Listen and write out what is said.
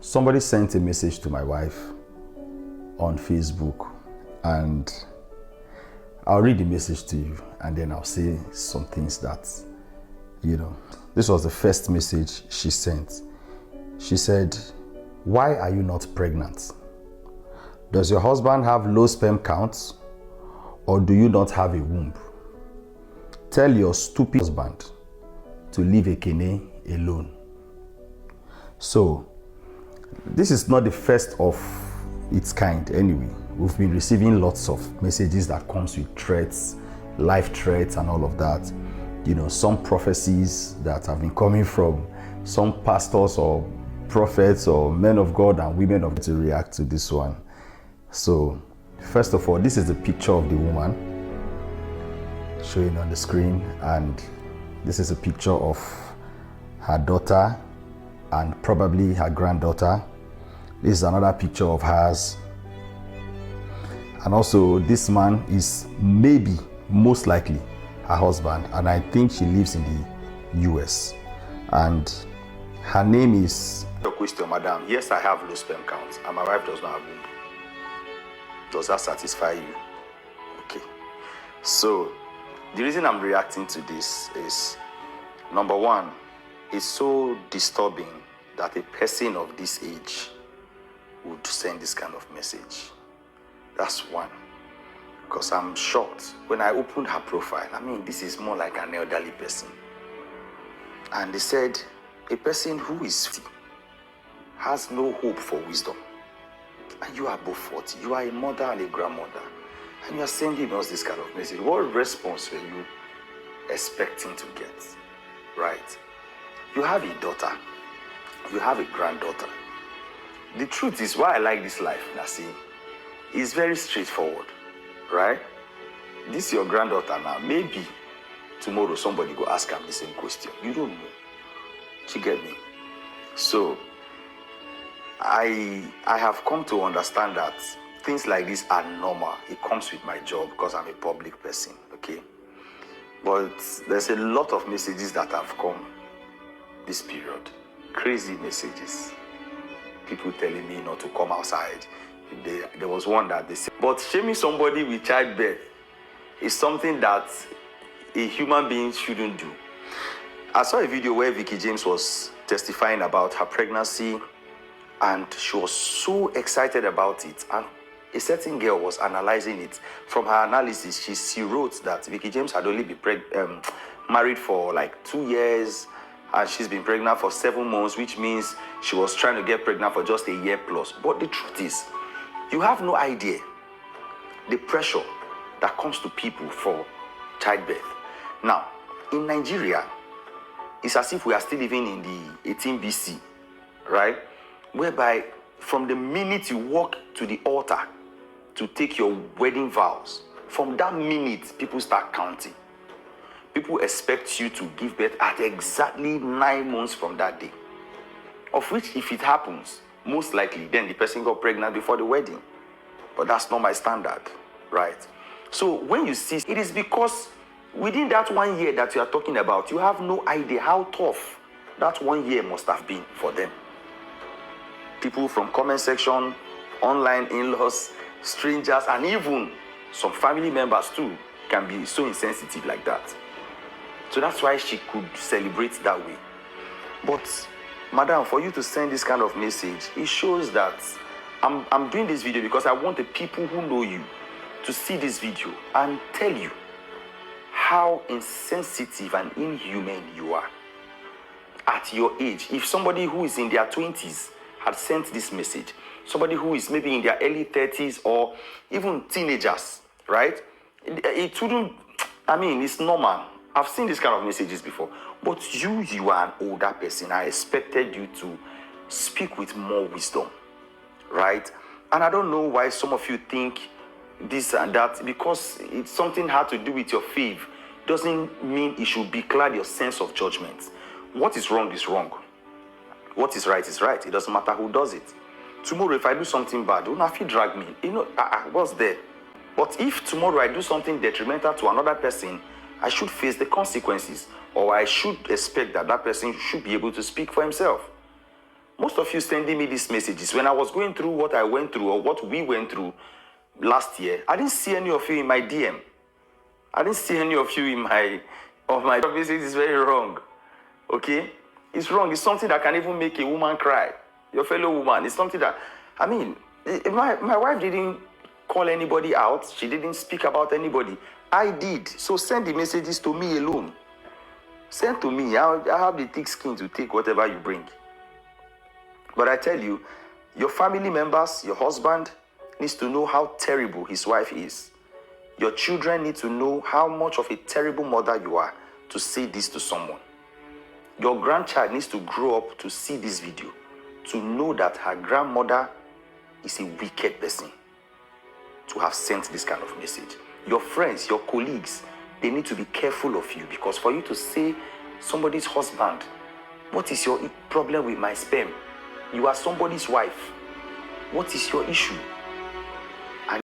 Somebody sent a message to my wife on Facebook, and I'll read the message to you and then I'll say some things that, this was the first message she sent. She said, "Why are you not pregnant? Does your husband have low sperm counts, or do you not have a womb? Tell your stupid husband to leave Ekene alone." So, this is not the first of its kind anyway. We've been receiving lots of messages that comes with threats, life threats and all of that. Some prophecies that have been coming from some pastors or prophets or men of God and women of God to react to this one. So, first of all, this is a picture of the woman showing on the screen, and this is a picture of her daughter and probably her granddaughter. This is another picture of hers. And also, this man is maybe, most likely, her husband, and I think she lives in the US. And her name is... Your question, madam. Yes, I have low sperm counts, and my wife does not have womb. Does that satisfy you? Okay. So, the reason I'm reacting to this is, number one, it's so disturbing that a person of this age would send this kind of message. That's one. Because I'm shocked. When I opened her profile, this is more like an elderly person. And they said, a person who is 50 has no hope for wisdom. And you are above 40. You are a mother and a grandmother. And you are sending us this kind of message. What response were you expecting to get? Right? You have a daughter. You have a granddaughter. The truth is, why I like this life, Nasi, is very straightforward. Right? This is your granddaughter now. Maybe tomorrow somebody go ask her the same question. You don't know. You get me? So, I have come to understand that things like this are normal. It comes with my job because I'm a public person, okay? But there's a lot of messages that have come this period. Crazy messages. People telling me not to come outside. There was one that they said, but shaming somebody with childbirth is something that a human being shouldn't do. I saw a video where Vicky James was testifying about her pregnancy, and she was so excited about it. And a certain girl was analyzing it. From her analysis, she wrote that Vicky James had only been married for like 2 years, and she's been pregnant for 7 months, which means she was trying to get pregnant for just a year plus. But the truth is, you have no idea the pressure that comes to people for childbirth. Now, in Nigeria, it's as if we are still living in the 18 BC, right? Whereby from the minute you walk to the altar to take your wedding vows, from that minute, people start counting. People expect you to give birth at exactly 9 months from that day. Of which, if it happens, most likely, then the person got pregnant before the wedding. But that's not my standard, right? So when you see, it is because within that 1 year that you are talking about, you have no idea how tough that 1 year must have been for them. People from comment section, online in-laws, strangers, and even some family members too can be so insensitive like that. So that's why she could celebrate that way. But madam, for you to send this kind of message, it shows that I'm doing this video because I want the people who know you to see this video and tell you how insensitive and inhuman you are at your age. If somebody who is in their 20s had sent this message, somebody who is maybe in their early 30s or even teenagers, right? It wouldn't, it's normal. I've seen this kind of messages before. But you are an older person. I expected you to speak with more wisdom, right? And I don't know why some of you think this and that, because it's something had to do with your faith doesn't mean it should declare your sense of judgment. What is wrong is wrong. What is right is right. It doesn't matter who does it. Tomorrow, if I do something bad, don't have to drag me. What's there? But if tomorrow I do something detrimental to another person, I should face the consequences, or I should expect that that person should be able to speak for himself. Most of you sending me these messages. When I was going through what I went through or what we went through last year, I didn't see any of you in my DM. I didn't see any of you in my message. Is very wrong. Okay? It's wrong. It's something that can even make a woman cry. Your fellow woman. It's something that, I mean, my wife didn't call anybody out. She didn't speak about anybody. I did. So send the messages to me alone. Send to me. I have the thick skin to take whatever you bring. But I tell you, your family members, your husband needs to know how terrible his wife is. Your children need to know how much of a terrible mother you are to say this to someone. Your grandchild needs to grow up to see this video, to know that her grandmother is a wicked person, to have sent this kind of message. Your friends, your colleagues, they need to be careful of you, because for you to say somebody's husband, what is your problem with my sperm? You are somebody's wife. What is your issue?